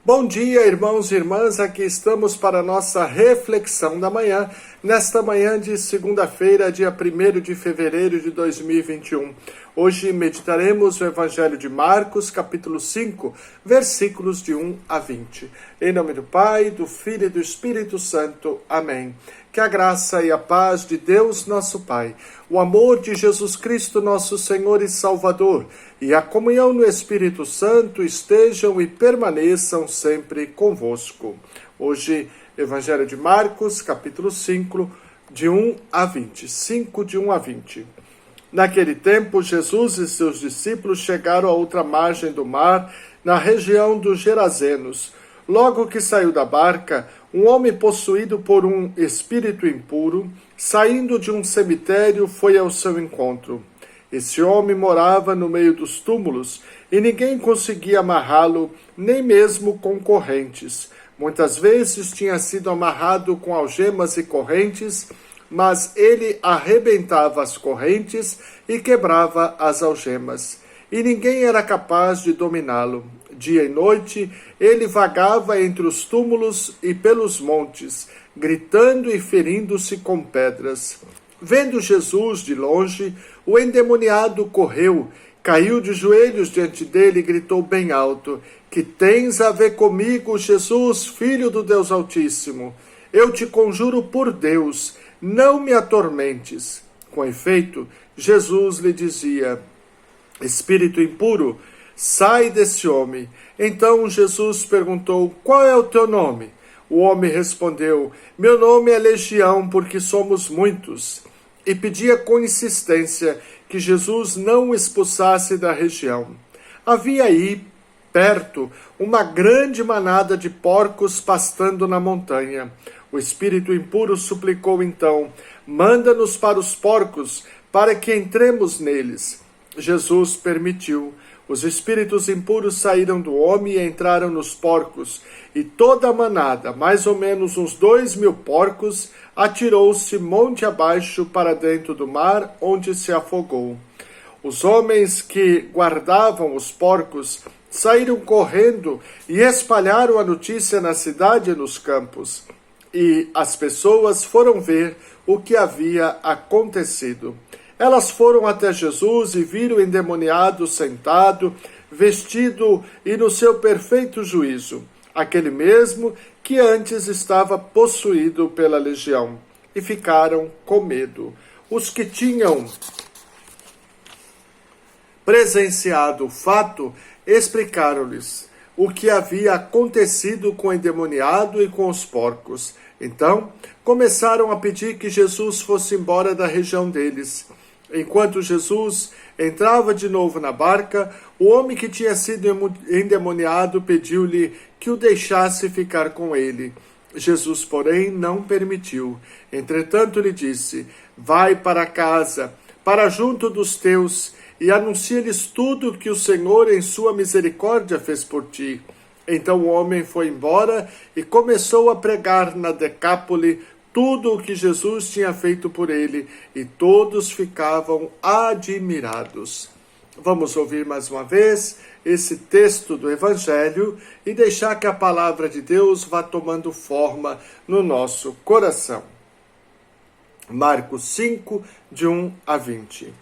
Bom dia, irmãos e irmãs, aqui estamos para a nossa reflexão da manhã, nesta manhã de segunda-feira, dia 1º de fevereiro de 2021. Hoje meditaremos o Evangelho de Marcos, capítulo 5, versículos de 1 a 20. Em nome do Pai, do Filho e do Espírito Santo. Amém. Que a graça e a paz de Deus, nosso Pai, o amor de Jesus Cristo, nosso Senhor e Salvador, e a comunhão no Espírito Santo estejam e permaneçam sempre convosco. Hoje, Evangelho de Marcos, capítulo 5, de 1 a 20. 5 de 1 a 20. Naquele tempo, Jesus e seus discípulos chegaram à outra margem do mar, na região dos Gerazenos. Logo que saiu da barca, um homem possuído por um espírito impuro, saindo de um cemitério, foi ao seu encontro. Esse homem morava no meio dos túmulos e ninguém conseguia amarrá-lo, nem mesmo com correntes. Muitas vezes tinha sido amarrado com algemas e correntes, mas ele arrebentava as correntes e quebrava as algemas. E ninguém era capaz de dominá-lo. Dia e noite, ele vagava entre os túmulos e pelos montes, gritando e ferindo-se com pedras. Vendo Jesus de longe, o endemoniado correu, caiu de joelhos diante dele e gritou bem alto: Que tens a ver comigo, Jesus, Filho do Deus Altíssimo? Eu te conjuro por Deus, não me atormentes. Com efeito, Jesus lhe dizia: Espírito impuro, sai desse homem. Então Jesus perguntou: Qual é o teu nome? O homem respondeu: Meu nome é Legião, porque somos muitos. E pedia com insistência que Jesus não o expulsasse da região. Havia aí, perto, uma grande manada de porcos pastando na montanha. O espírito impuro suplicou então: Manda-nos para os porcos, para que entremos neles. Jesus permitiu. Os espíritos impuros saíram do homem e entraram nos porcos, e toda a manada, mais ou menos uns 2.000 porcos, atirou-se monte abaixo para dentro do mar, onde se afogou. Os homens que guardavam os porcos saíram correndo e espalharam a notícia na cidade e nos campos. E as pessoas foram ver o que havia acontecido. Elas foram até Jesus e viram o endemoniado sentado, vestido e no seu perfeito juízo, aquele mesmo que antes estava possuído pela legião, e ficaram com medo. Os que tinham presenciado o fato explicaram-lhes o que havia acontecido com o endemoniado e com os porcos. Então, começaram a pedir que Jesus fosse embora da região deles. Enquanto Jesus entrava de novo na barca, o homem que tinha sido endemoniado pediu-lhe que o deixasse ficar com ele. Jesus, porém, não permitiu. Entretanto, lhe disse: Vai para casa, para junto dos teus, e anuncia-lhes tudo que o Senhor, em sua misericórdia, fez por ti. Então o homem foi embora e começou a pregar na Decápole tudo o que Jesus tinha feito por ele, e todos ficavam admirados. Vamos ouvir mais uma vez esse texto do Evangelho e deixar que a palavra de Deus vá tomando forma no nosso coração. Marcos 5, de 1 a 20.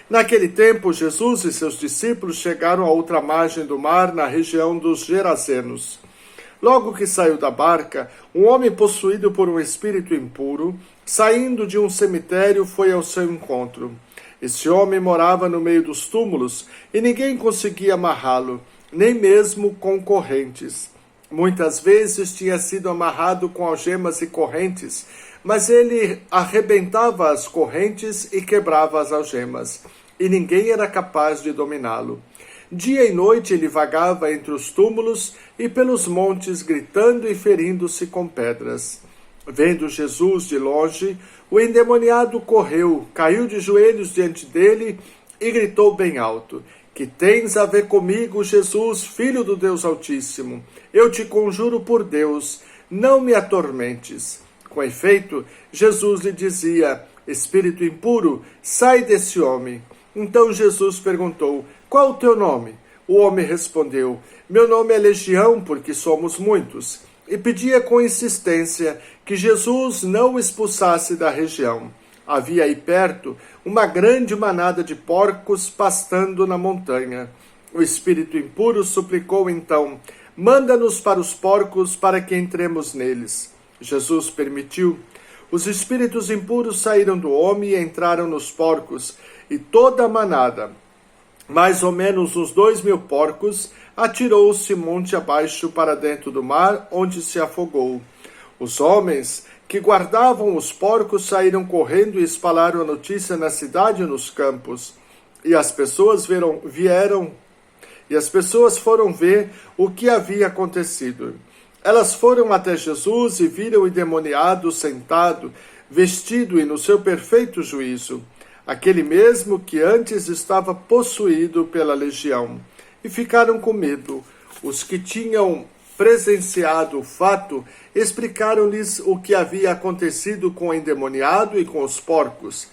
Naquele tempo, Jesus e seus discípulos chegaram à outra margem do mar, na região dos Gerazenos. Logo que saiu da barca, um homem possuído por um espírito impuro, saindo de um cemitério, foi ao seu encontro. Esse homem morava no meio dos túmulos e ninguém conseguia amarrá-lo, nem mesmo com correntes. Muitas vezes tinha sido amarrado com algemas e correntes, mas ele arrebentava as correntes e quebrava as algemas, e ninguém era capaz de dominá-lo. Dia e noite ele vagava entre os túmulos e pelos montes, gritando e ferindo-se com pedras. Vendo Jesus de longe, o endemoniado correu, caiu de joelhos diante dele e gritou bem alto: Que tens a ver comigo, Jesus, Filho do Deus Altíssimo? Eu te conjuro por Deus, não me atormentes. Com efeito, Jesus lhe dizia: Espírito impuro, sai desse homem. Então Jesus perguntou: Qual o teu nome? O homem respondeu: meu nome é Legião, porque somos muitos. E pedia com insistência que Jesus não o expulsasse da região. Havia aí perto uma grande manada de porcos pastando na montanha. O espírito impuro suplicou então: manda-nos para os porcos para que entremos neles. Jesus permitiu. Os espíritos impuros saíram do homem e entraram nos porcos, e toda a manada, mais ou menos uns 2.000 porcos, atirou-se monte abaixo para dentro do mar, onde se afogou. Os homens que guardavam os porcos saíram correndo e espalharam a notícia na cidade e nos campos. E as pessoas foram ver o que havia acontecido. Elas foram até Jesus e viram o endemoniado sentado, vestido e no seu perfeito juízo, aquele mesmo que antes estava possuído pela legião, e ficaram com medo. Os que tinham presenciado o fato explicaram-lhes o que havia acontecido com o endemoniado e com os porcos.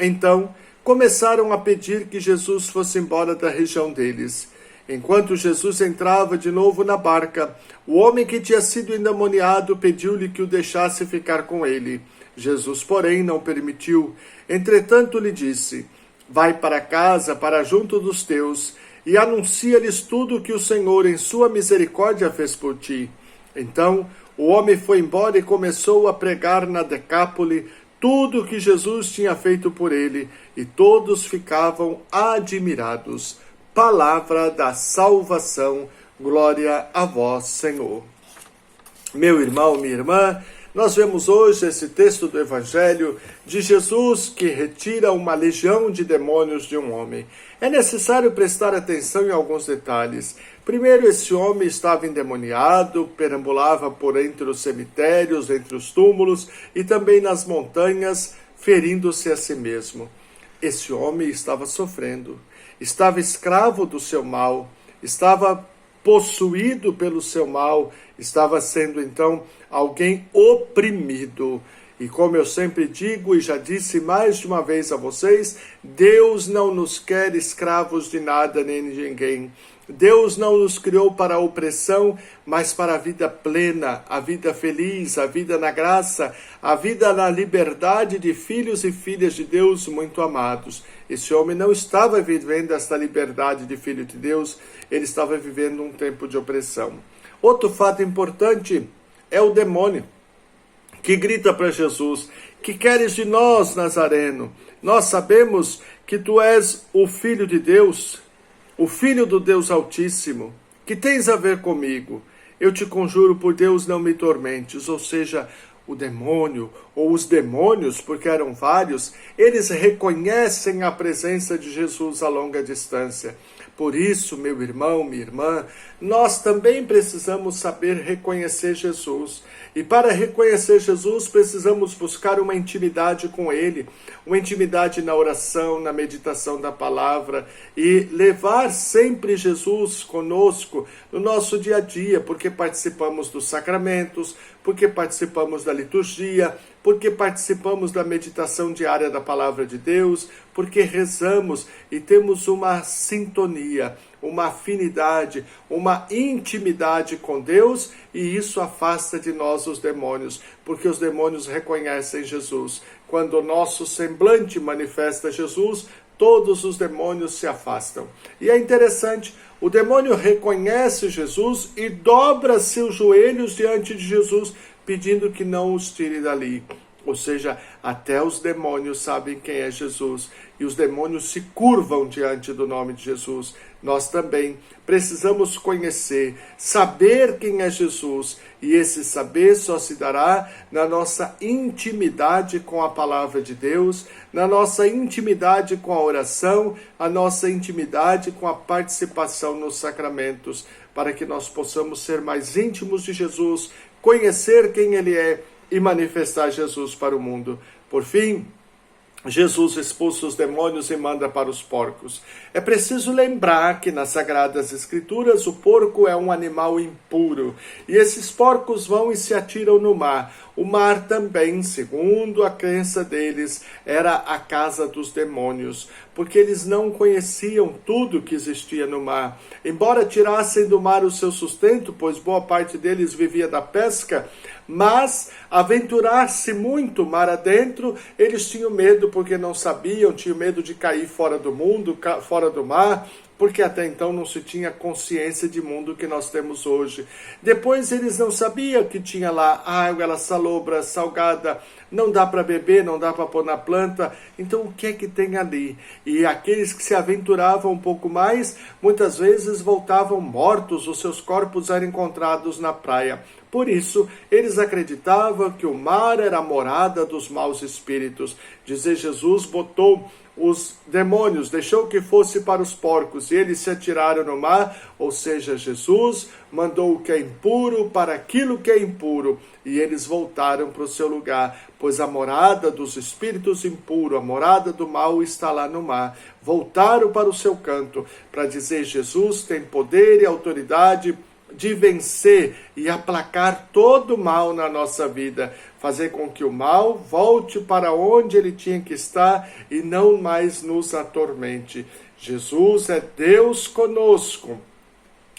Então começaram a pedir que Jesus fosse embora da região deles. Enquanto Jesus entrava de novo na barca, o homem que tinha sido endemoniado pediu-lhe que o deixasse ficar com ele. Jesus, porém, não permitiu. Entretanto, lhe disse: vai para casa, para junto dos teus, e anuncia-lhes tudo o que o Senhor, em sua misericórdia, fez por ti. Então, o homem foi embora e começou a pregar na Decápole tudo o que Jesus tinha feito por ele, e todos ficavam admirados. Palavra da salvação, glória a vós, Senhor. Meu irmão, minha irmã, nós vemos hoje esse texto do Evangelho de Jesus que retira uma legião de demônios de um homem. É necessário prestar atenção em alguns detalhes. Primeiro, esse homem estava endemoniado, perambulava por entre os cemitérios, entre os túmulos e também nas montanhas, ferindo-se a si mesmo. Esse homem estava sofrendo, estava escravo do seu mal, estava possuído pelo seu mal, estava sendo então alguém oprimido. E como eu sempre digo e já disse mais de uma vez a vocês, Deus não nos quer escravos de nada nem de ninguém. Deus não nos criou para a opressão, mas para a vida plena, a vida feliz, a vida na graça, a vida na liberdade de filhos e filhas de Deus muito amados. Esse homem não estava vivendo esta liberdade de filho de Deus, ele estava vivendo um tempo de opressão. Outro fato importante é o demônio, que grita para Jesus: que queres de nós, Nazareno? Nós sabemos que tu és o Filho de Deus, o Filho do Deus Altíssimo. Que tens a ver comigo? Eu te conjuro por Deus, não me tormentes. Ou seja, o demônio, ou os demônios, porque eram vários, eles reconhecem a presença de Jesus a longa distância. Por isso, meu irmão, minha irmã, nós também precisamos saber reconhecer Jesus. E para reconhecer Jesus, precisamos buscar uma intimidade com Ele, uma intimidade na oração, na meditação da palavra, e levar sempre Jesus conosco no nosso dia a dia, porque participamos dos sacramentos, porque participamos da liturgia, porque participamos da meditação diária da palavra de Deus, porque rezamos e temos uma sintonia, uma afinidade, uma intimidade com Deus, e isso afasta de nós os demônios, porque os demônios reconhecem Jesus. Quando o nosso semblante manifesta Jesus, todos os demônios se afastam. E é interessante, o demônio reconhece Jesus e dobra seus joelhos diante de Jesus, pedindo que não os tire dali. Ou seja, até os demônios sabem quem é Jesus e os demônios se curvam diante do nome de Jesus. Nós também precisamos conhecer, saber quem é Jesus, e esse saber só se dará na nossa intimidade com a palavra de Deus, na nossa intimidade com a oração, a nossa intimidade com a participação nos sacramentos, para que nós possamos ser mais íntimos de Jesus, conhecer quem Ele é e manifestar Jesus para o mundo. Por fim, Jesus expulsa os demônios e manda para os porcos. É preciso lembrar que nas Sagradas Escrituras o porco é um animal impuro, e esses porcos vão e se atiram no mar. O mar também, segundo a crença deles, era a casa dos demônios. porque eles não conheciam tudo que existia no mar. Embora tirassem do mar o seu sustento, pois boa parte deles vivia da pesca, mas aventurar-se muito mar adentro, eles tinham medo porque não sabiam, tinham medo de cair fora do mundo, fora do mar, porque até então não se tinha consciência de mundo que nós temos hoje. Depois eles não sabiam que tinha lá água, ela salobra, salgada, não dá para beber, não dá para pôr na planta, então o que é que tem ali? E aqueles que se aventuravam um pouco mais, muitas vezes voltavam mortos, os seus corpos eram encontrados na praia. Por isso, eles acreditavam que o mar era a morada dos maus espíritos. Dizer Jesus botou os demônios, deixou que fosse para os porcos, e eles se atiraram no mar, ou seja, Jesus mandou o que é impuro para aquilo que é impuro, e eles voltaram para o seu lugar, pois a morada dos espíritos impuros, a morada do mal está lá no mar. Voltaram para o seu canto, para dizer: Jesus tem poder e autoridade de vencer e aplacar todo o mal na nossa vida, fazer com que o mal volte para onde ele tinha que estar e não mais nos atormente. Jesus é Deus conosco.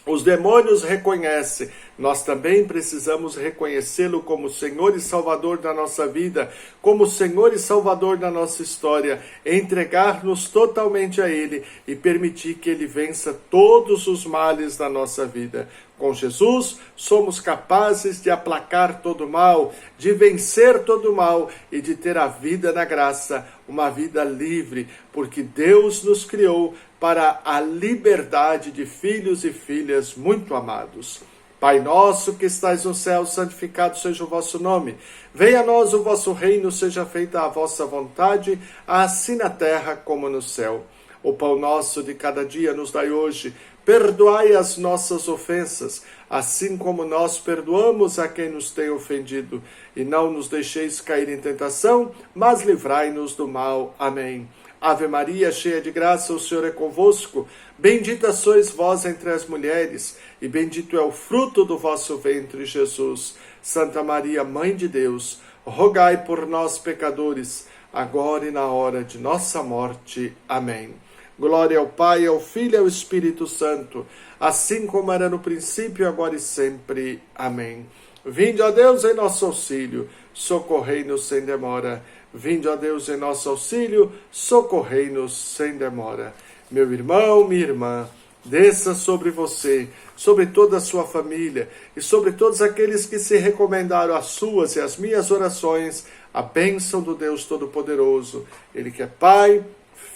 Os demônios reconhecem, nós também precisamos reconhecê-lo como Senhor e Salvador da nossa vida, como Senhor e Salvador da nossa história, entregar-nos totalmente a Ele e permitir que Ele vença todos os males da nossa vida. Com Jesus, somos capazes de aplacar todo o mal, de vencer todo o mal e de ter a vida na graça, uma vida livre, porque Deus nos criou para a liberdade de filhos e filhas muito amados. Pai nosso que estais no céu, santificado seja o vosso nome. Venha a nós o vosso reino, seja feita a vossa vontade, assim na terra como no céu. O pão nosso de cada dia nos dai hoje. Perdoai as nossas ofensas, assim como nós perdoamos a quem nos tem ofendido. E não nos deixeis cair em tentação, mas livrai-nos do mal. Amém. Ave Maria, cheia de graça, o Senhor é convosco. Bendita sois vós entre as mulheres, e bendito é o fruto do vosso ventre, Jesus. Santa Maria, Mãe de Deus, rogai por nós, pecadores, agora e na hora de nossa morte. Amém. Glória ao Pai, ao Filho e ao Espírito Santo, assim como era no princípio, agora e sempre. Amém. Vinde, ó Deus, em nosso auxílio, socorrei-nos sem demora. Vinde, ó Deus, em nosso auxílio, socorrei-nos sem demora. Meu irmão, minha irmã, desça sobre você, sobre toda a sua família e sobre todos aqueles que se recomendaram às suas e às minhas orações, a bênção do Deus Todo-Poderoso, Ele que é Pai,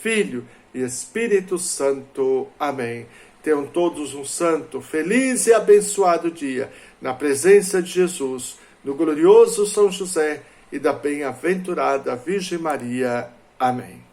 Filho e Espírito Santo. Amém. Tenham todos um santo, feliz e abençoado dia, na presença de Jesus, do glorioso São José e da bem-aventurada Virgem Maria. Amém.